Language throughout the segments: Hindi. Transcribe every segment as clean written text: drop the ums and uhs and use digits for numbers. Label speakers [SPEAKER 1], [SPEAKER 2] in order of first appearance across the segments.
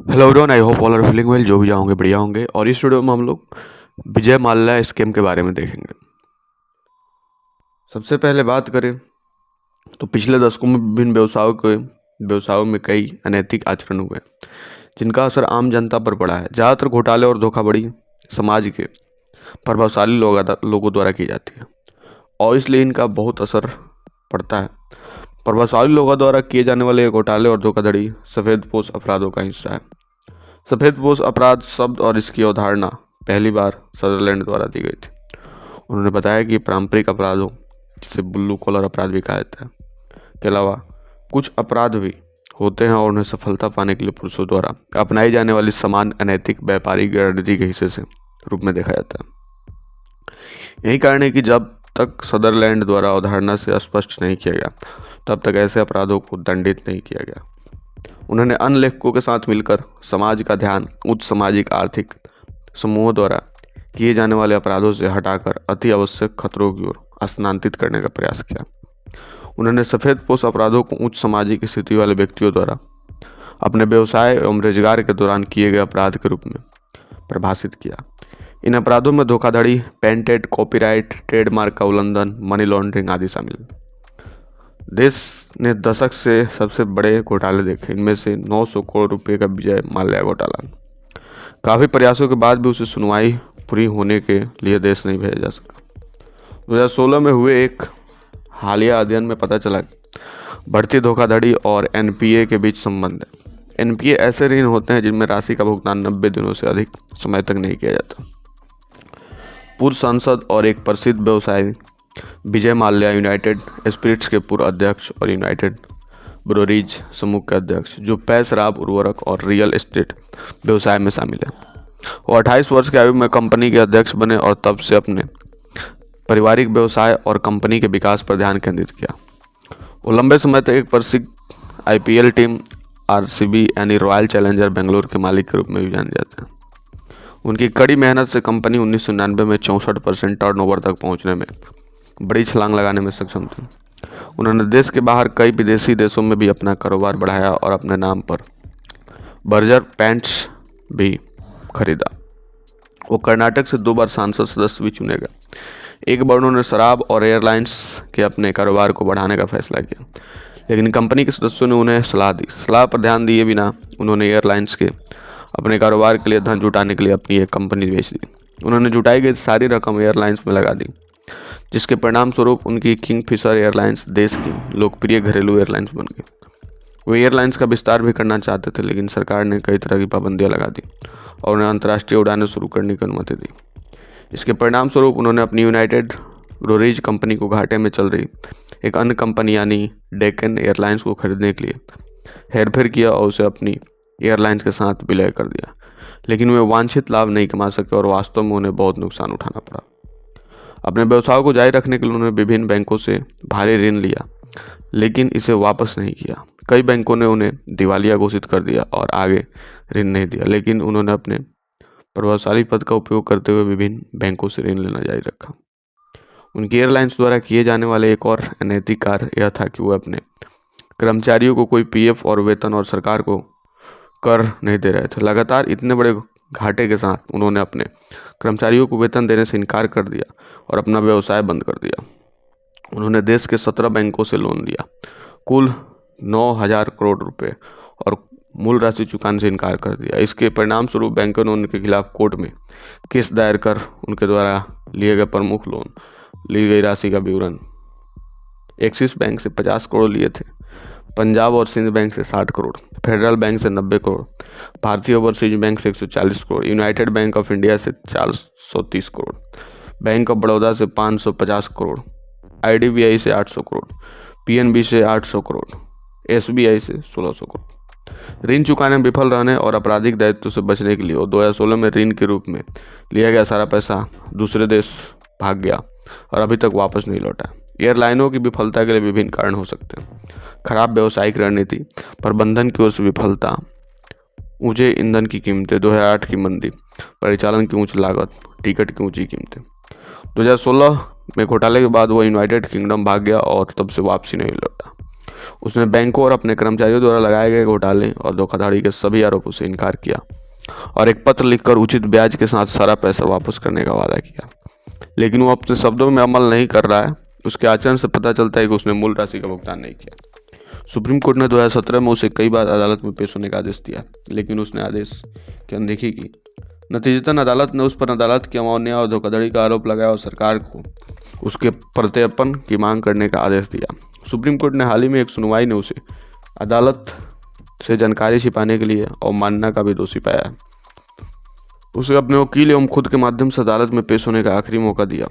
[SPEAKER 1] Hello everyone, I hope all are feeling well. जो भी जाओगे बढ़िया होंगे। और इस वीडियो में हम लोग विजय माल्या स्कैम के बारे में देखेंगे। सबसे पहले बात करें तो पिछले दशकों में विभिन्न व्यवसायों में कई अनैतिक आचरण हुए जिनका असर आम जनता पर पड़ा है। ज़्यादातर घोटाले और धोखाधड़ी समाज के प्रभावशाली लोगों द्वारा की जाती है और इसलिए इनका बहुत असर पड़ता है। प्रभावशाली लोगों द्वारा किए जाने वाले घोटाले और धोखाधड़ी सफेदपोश अपराधों का हिस्सा है। सफेदपोश अपराध शब्द और इसकी अवधारणा पहली बार सदरलैंड द्वारा दी गई थी। उन्होंने बताया कि पारंपरिक अपराधों, जिसे ब्लू कॉलर अपराध भी कहा जाता है, के अलावा कुछ अपराध भी होते हैं और उन्हें सफलता पाने के लिए पुरुषों द्वारा अपनाई जाने वाली समान अनैतिक व्यापारिक रणनीति के हिस्से से रूप में देखा जाता है। यही कारण है कि जब तक सदरलैंड द्वारा अवधारणा से स्पष्ट नहीं किया गया तब तक ऐसे अपराधों को दंडित नहीं किया गया। उन्होंने अन्य लेखकों के साथ मिलकर समाज का ध्यान उच्च सामाजिक आर्थिक समूहों द्वारा किए जाने वाले अपराधों से हटाकर अति आवश्यक खतरों की ओर स्थानांतरित करने का प्रयास किया। उन्होंने सफेदपोश अपराधों को उच्च सामाजिक स्थिति वाले व्यक्तियों द्वारा अपने व्यवसाय एवं रोजगार के दौरान किए गए अपराध के रूप में परिभाषित किया। इन अपराधों में धोखाधड़ी, पेटेंट, कॉपीराइट, ट्रेडमार्क का उल्लंघन, मनी लॉन्ड्रिंग आदि शामिल हैं। देश ने दशक से सबसे बड़े घोटाले देखे। इनमें से 900 करोड़ रुपए का विजय माल्या घोटाला। काफ़ी प्रयासों के बाद भी उसे सुनवाई पूरी होने के लिए देश नहीं भेजा जा सका। 2016 में हुए एक हालिया अध्ययन में पता चला बढ़ती धोखाधड़ी और एनपीए के बीच संबंध है। एनपीए ऐसे ऋण होते हैं जिनमें राशि का भुगतान 90 दिनों से अधिक समय तक नहीं किया जाता। पूर्व सांसद और एक प्रसिद्ध व्यवसायी विजय माल्या यूनाइटेड स्पिरिट्स के पूर्व अध्यक्ष और यूनाइटेड ब्रोरीज समूह के अध्यक्ष, जो पेय शराब, उर्वरक और रियल एस्टेट व्यवसाय में शामिल है। वो 28 वर्ष की आयु में कंपनी के अध्यक्ष बने और तब से अपने पारिवारिक व्यवसाय और कंपनी के विकास पर ध्यान केंद्रित किया। वो लंबे समय तक एक प्रसिद्ध आईपीएल टीम आरसीबी यानी रॉयल चैलेंजर बेंगलोर के मालिक के रूप में भी जाने जाते हैं। उनकी कड़ी मेहनत से कंपनी 1999 में 64% टर्नओवर तक पहुंचने में बड़ी छलांग लगाने में सक्षम थी। उन्होंने देश के बाहर कई विदेशी देशों में भी अपना कारोबार बढ़ाया और अपने नाम पर बर्जर पेंट्स भी खरीदा। वो कर्नाटक से 2 बार सांसद सदस्य भी चुने गए। एक बार उन्होंने शराब और एयरलाइंस के अपने कारोबार को बढ़ाने का फैसला किया, लेकिन कंपनी के सदस्यों ने उन्हें सलाह पर ध्यान दिए बिना उन्होंने एयरलाइंस के अपने कारोबार के लिए धन जुटाने के लिए अपनी एक कंपनी बेच दी। उन्होंने जुटाई गई सारी रकम एयरलाइंस में लगा दी, जिसके परिणाम स्वरूप उनकी किंगफिशर एयरलाइंस देश की लोकप्रिय घरेलू एयरलाइंस बन गई। वो एयरलाइंस का विस्तार भी करना चाहते थे, लेकिन सरकार ने कई तरह की पाबंदियां लगा दी और उन्हें अंतर्राष्ट्रीय उड़ानें शुरू करने की अनुमति दी। इसके परिणाम स्वरूप उन्होंने अपनी यूनाइटेड ब्रोरीज कंपनी को घाटे में चल रही एक अन्य कंपनी यानी डेक्कन एयरलाइंस को खरीदने के लिए हेरफेर किया और उसे अपनी एयरलाइंस के साथ विलय कर दिया, लेकिन वे वांछित लाभ नहीं कमा सके और वास्तव में उन्हें बहुत नुकसान उठाना पड़ा। अपने व्यवसाय को जारी रखने के लिए उन्होंने विभिन्न बैंकों से भारी ऋण लिया, लेकिन इसे वापस नहीं किया। कई बैंकों ने उन्हें दिवालिया घोषित कर दिया और आगे ऋण नहीं दिया, लेकिन उन्होंने अपने प्रभावशाली पद का उपयोग करते हुए विभिन्न बैंकों से ऋण लेना जारी रखा। उनकी एयरलाइंस द्वारा किए जाने वाले एक और अनैतिक कार्य यह था कि वो अपने कर्मचारियों को कोई पीएफ और वेतन और सरकार को कर नहीं दे रहे थे। लगातार इतने बड़े घाटे के साथ उन्होंने अपने कर्मचारियों को वेतन देने से इनकार कर दिया और अपना व्यवसाय बंद कर दिया। उन्होंने देश के 17 बैंकों से लोन लिया, कुल 9,000 करोड़ रुपए, और मूल राशि चुकाने से इनकार कर दिया। इसके परिणाम स्वरूप बैंकों ने उनके खिलाफ कोर्ट में केस दायर कर उनके द्वारा लिए गए प्रमुख लोन, ली गई राशि का विवरण एक्सिस बैंक से 50 करोड़ लिए थे, पंजाब और सिंध बैंक से 60 करोड़, फेडरल बैंक से 90 करोड़, भारतीय ओवरसीज बैंक से 140 crore, United bank of India से 430 करोड़, बैंक ऑफ बड़ौदा से 550 करोड़, आईडीबीआई से 800 करोड़, पीएनबी से 800 करोड़, एसबीआई से 1600 करोड़। ऋण चुकाने में विफल रहने और आपराधिक दायित्व से बचने के लिए और 2016 में ऋण के रूप में लिया गया सारा पैसा दूसरे देश भाग गया और अभी तक वापस नहीं लौटा। एयरलाइनों की विफलता के लिए विभिन्न कारण हो सकते हैं। खराब व्यावसायिक रणनीति, प्रबंधन की ओर से विफलता, ऊंचे ईंधन की कीमतें, 2008 की मंदी, परिचालन की उच्च लागत, टिकट की ऊंची कीमतें। 2016 में घोटाले के बाद वह यूनाइटेड किंगडम भाग गया और तब से वापसी नहीं लौटा। उसने बैंकों और अपने कर्मचारियों द्वारा लगाए गए घोटाले और धोखाधड़ी के सभी आरोपों से इनकार किया और एक पत्र लिखकर उचित ब्याज के साथ सारा पैसा वापस करने का वादा किया। लेकिन वो अपने शब्दों में अमल नहीं कर रहा है। उसके आचरण से पता चलता है कि उसने मूल राशि का भुगतान नहीं किया। सुप्रीम कोर्ट ने 2017 में उसे कई बार अदालत में पेश होने का आदेश दिया, लेकिन उसने आदेश की अनदेखी की। नतीजतन अदालत ने उस पर अदालत की अवमानना और धोखाधड़ी का आरोप लगाया और सरकार को उसके प्रत्यर्पण की मांग करने का आदेश दिया। सुप्रीम कोर्ट ने हाल ही में एक सुनवाई में उसे अदालत से जानकारी छिपाने के लिए अवमानना का भी दोषी पाया। उसे अपने वकील एवं खुद के माध्यम से अदालत में पेश होने का आखिरी मौका दिया।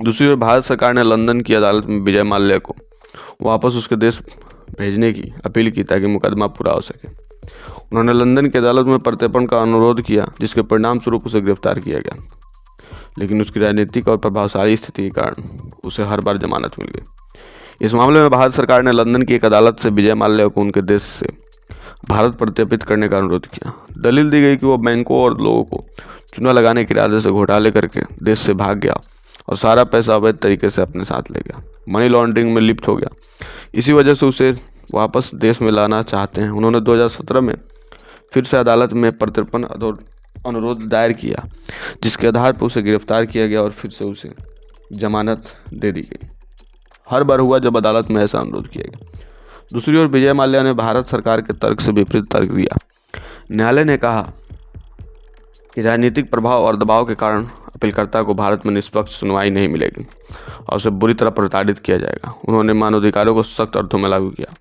[SPEAKER 1] दूसरी ओर भारत सरकार ने लंदन की अदालत में विजय माल्या को वापस उसके देश भेजने की अपील की ताकि मुकदमा पूरा हो सके। उन्होंने लंदन की अदालत में प्रत्यर्पण का अनुरोध किया, जिसके परिणाम स्वरूप उसे गिरफ्तार किया गया, लेकिन उसकी राजनीतिक और प्रभावशाली स्थिति के कारण उसे हर बार जमानत मिल गई। इस मामले में भारत सरकार ने लंदन की एक अदालत से विजय माल्या को उनके देश से भारत प्रत्यर्पित करने का अनुरोध किया। दलील दी गई कि वो बैंकों और लोगों को चूना लगाने के इरादे से घोटाले करके देश से भाग गया और सारा पैसा अवैध तरीके से अपने साथ ले गया, मनी लॉन्ड्रिंग में लिप्त हो गया। इसी वजह से उसे वापस देश में लाना चाहते हैं। उन्होंने 2017 में फिर से अदालत में प्रत्यर्पण अनुरोध दायर किया, जिसके आधार पर उसे गिरफ्तार किया गया और फिर से उसे जमानत दे दी गई। हर बार हुआ जब अदालत में ऐसा अनुरोध किया गया। दूसरी ओर विजय माल्या ने भारत सरकार के तर्क से विपरीत तर्क दिया। न्यायालय ने कहा कि राजनीतिक प्रभाव और दबाव के कारण अपीलकर्ता को भारत में निष्पक्ष सुनवाई नहीं मिलेगी और उसे बुरी तरह प्रताड़ित किया जाएगा। उन्होंने मानवाधिकारों को सख्त अर्थों में लागू किया।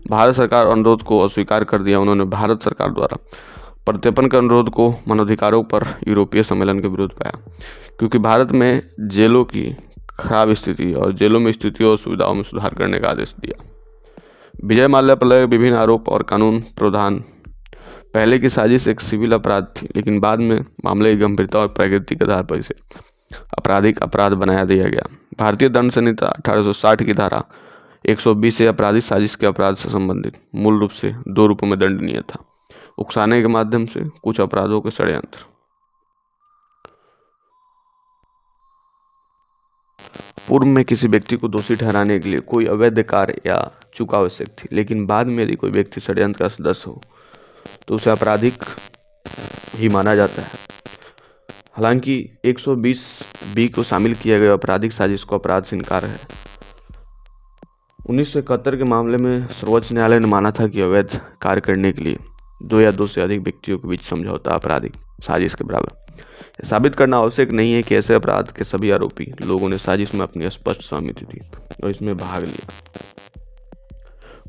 [SPEAKER 1] भारत सरकार अनुरोध को अस्वीकार कर दिया। उन्होंने भारत सरकार द्वारा प्रत्यर्पण के अनुरोध को मानवाधिकारों पर यूरोपीय सम्मेलन के विरुद्ध पाया, क्योंकि भारत में जेलों की खराब स्थिति और जेलों में स्थितियों और सुविधाओं में सुधार करने का आदेश दिया। विजय माल्या पर लगे विभिन्न आरोप और कानून प्रावधान पहले की साजिश एक सिविल अपराध थी, लेकिन बाद में मामले की गंभीरता और प्रकृति के आधार पर इसे आपराधिक अपराध बनाया दिया गया। भारतीय दंड संहिता 1860 की धारा 120 से आपराधिक साजिश के अपराध से संबंधित मूल रूप से 2 रूपों में दंडनीय था: उकसाने के माध्यम से कुछ अपराधों के षड्यंत्र। पूर्व में किसी व्यक्ति को दोषी ठहराने के लिए कोई अवैध कार्य या चूक आवश्यक थी, लेकिन बाद में यदि कोई व्यक्ति षड्यंत्र का सदस्य हो तो उसे आपराधिक ही माना जाता है। हालांकि 120B को शामिल किया गया आपराधिक साजिश को अपराध से इनकार है। 1971 के मामले में सर्वोच्च न्यायालय ने माना था कि अवैध कार्य करने के लिए 2 या 2 से अधिक व्यक्तियों के बीच समझौता आपराधिक साजिश के बराबर। यह साबित करना आवश्यक नहीं है कि ऐसे अपराध के सभी आरोपी लोगों ने साजिश में अपनी स्पष्ट सहमति दी और इसमें भाग लिया।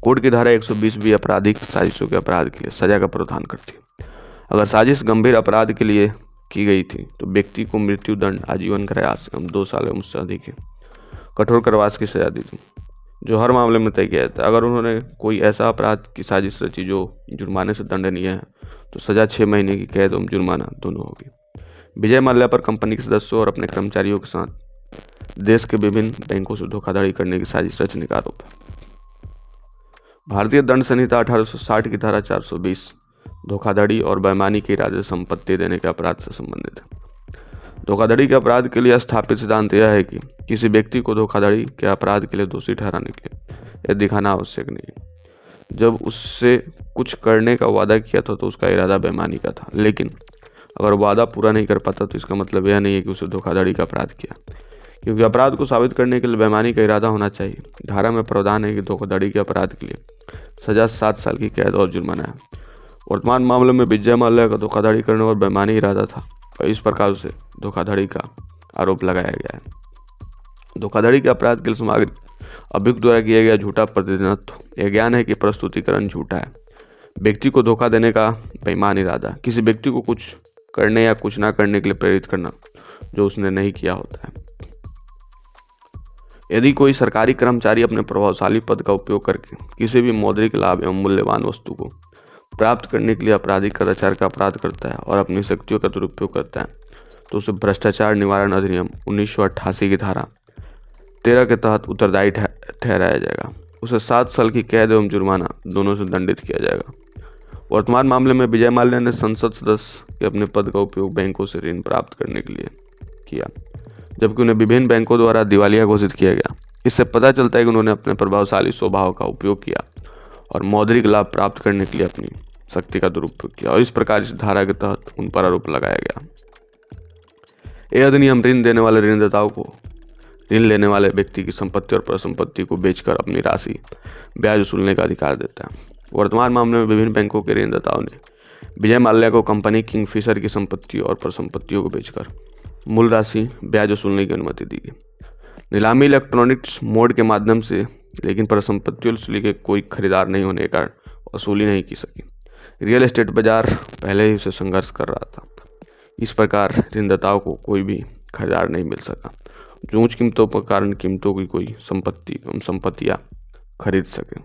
[SPEAKER 1] कोड की धारा 120 भी आपराधिक साजिशों के अपराध के लिए सजा का प्रावधान करती है। अगर साजिश गंभीर अपराध के लिए की गई थी तो व्यक्ति को मृत्यु दंड, आजीवन कारावास एवं 2 साल एवं उससे अधिक कठोर कारावास की सजा दी थी, जो हर मामले में तय किया जाता है। अगर उन्होंने कोई ऐसा अपराध की साजिश रची जो जुर्माने से दंडनीय है तो सजा 6 महीने की कैद एवं जुर्माना दोनों होगी। विजय माल्या पर कंपनी के सदस्यों और अपने कर्मचारियों के साथ देश के विभिन्न बैंकों से धोखाधड़ी करने की साजिश रचने का आरोप है। भारतीय दंड संहिता 1860 की धारा 420 धोखाधड़ी और बेईमानी के इरादे से संपत्ति देने के अपराध से संबंधित है। धोखाधड़ी के अपराध के लिए स्थापित सिद्धांत यह है कि किसी व्यक्ति को धोखाधड़ी के अपराध के लिए दोषी ठहराने के लिए यह दिखाना आवश्यक नहीं है। जब उससे कुछ करने का वादा किया था तो उसका इरादा बेईमानी का था, लेकिन अगर वादा पूरा नहीं कर पाता तो इसका मतलब यह नहीं है कि उसे धोखाधड़ी का अपराध किया, क्योंकि अपराध को साबित करने के लिए बेईमानी का इरादा होना चाहिए। धारा में प्रावधान है कि धोखाधड़ी के अपराध के लिए सजा 7 साल की कैद और जुर्माना है। वर्तमान मामले में विजय माल्या का धोखाधड़ी करने और बेईमानी इरादा था और इस प्रकार उसे धोखाधड़ी का आरोप लगाया गया है। धोखाधड़ी के अपराध के लिए सामग्री अभियुक्त द्वारा किया गया झूठा प्रतिनिधित्व यह ज्ञान है कि प्रस्तुतिकरण झूठा है। व्यक्ति को धोखा देने का बेईमान इरादा, किसी व्यक्ति को कुछ करने या कुछ ना करने के लिए प्रेरित करना जो उसने नहीं किया होता है। यदि कोई सरकारी कर्मचारी अपने प्रभावशाली पद का उपयोग करके किसी भी मौद्रिक लाभ एवं मूल्यवान वस्तु को प्राप्त करने के लिए आपराधिक कदाचार का अपराध करता है और अपनी शक्तियों का दुरुपयोग करता है तो उसे भ्रष्टाचार निवारण अधिनियम 1988 की धारा 13 के तहत उत्तरदायी ठहराया जाएगा। उसे 7 साल की कैद एवं जुर्माना दोनों से दंडित किया जाएगा। वर्तमान मामले में विजय माल्या ने संसद सदस्य के अपने पद का उपयोग बैंकों से ऋण प्राप्त करने के लिए किया, जबकि उन्हें विभिन्न बैंकों द्वारा दिवालिया घोषित किया गया। इससे पता चलता है कि उन्होंने अपने प्रभावशाली स्वभाव का उपयोग किया और मौद्रिक लाभ प्राप्त करने के लिए अपनी शक्ति का दुरुपयोग किया, और इस प्रकार इस धारा के तहत उन पर आरोप लगाया गया। यह अधिनियम ऋण देने वाले ऋणदाताओं को ऋण लेने वाले व्यक्ति की संपत्ति और परिसंपत्ति को बेचकर अपनी राशि ब्याज वसूलने का अधिकार देता है। वर्तमान मामले में विभिन्न बैंकों के ऋणदाताओं ने विजय माल्या को कंपनी किंगफिशर की संपत्ति और परिसंपत्तियों को बेचकर मूल राशि ब्याज वसूलने की अनुमति दी गई। नीलामी इलेक्ट्रॉनिक्स मोड के माध्यम से, लेकिन परिसंपत्ति वसूली के कोई खरीदार नहीं होने के कारण वसूली नहीं की सकी। रियल एस्टेट बाजार पहले ही उसे संघर्ष कर रहा था। इस प्रकार ऋणदाताओं को कोई भी खरीदार नहीं मिल सका जो उच्च कीमतों पर कारण कीमतों की कोई संपत्तियां खरीद सके।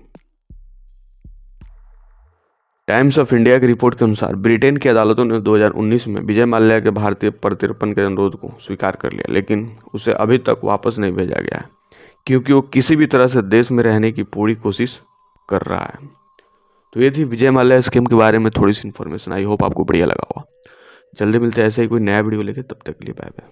[SPEAKER 1] टाइम्स ऑफ इंडिया की रिपोर्ट के अनुसार ब्रिटेन की अदालतों ने 2019 में विजय माल्या के भारतीय प्रत्यर्पण के अनुरोध को स्वीकार कर लिया, लेकिन उसे अभी तक वापस नहीं भेजा गया है क्योंकि वो किसी भी तरह से देश में रहने की पूरी कोशिश कर रहा है। तो ये थी विजय माल्या स्कीम के बारे में थोड़ी सी इन्फॉर्मेशन। आई होप आपको बढ़िया लगा होगा। जल्दी मिलते हैं ऐसे ही कोई नया वीडियो लेके, तब तक के लिए बाय बाय।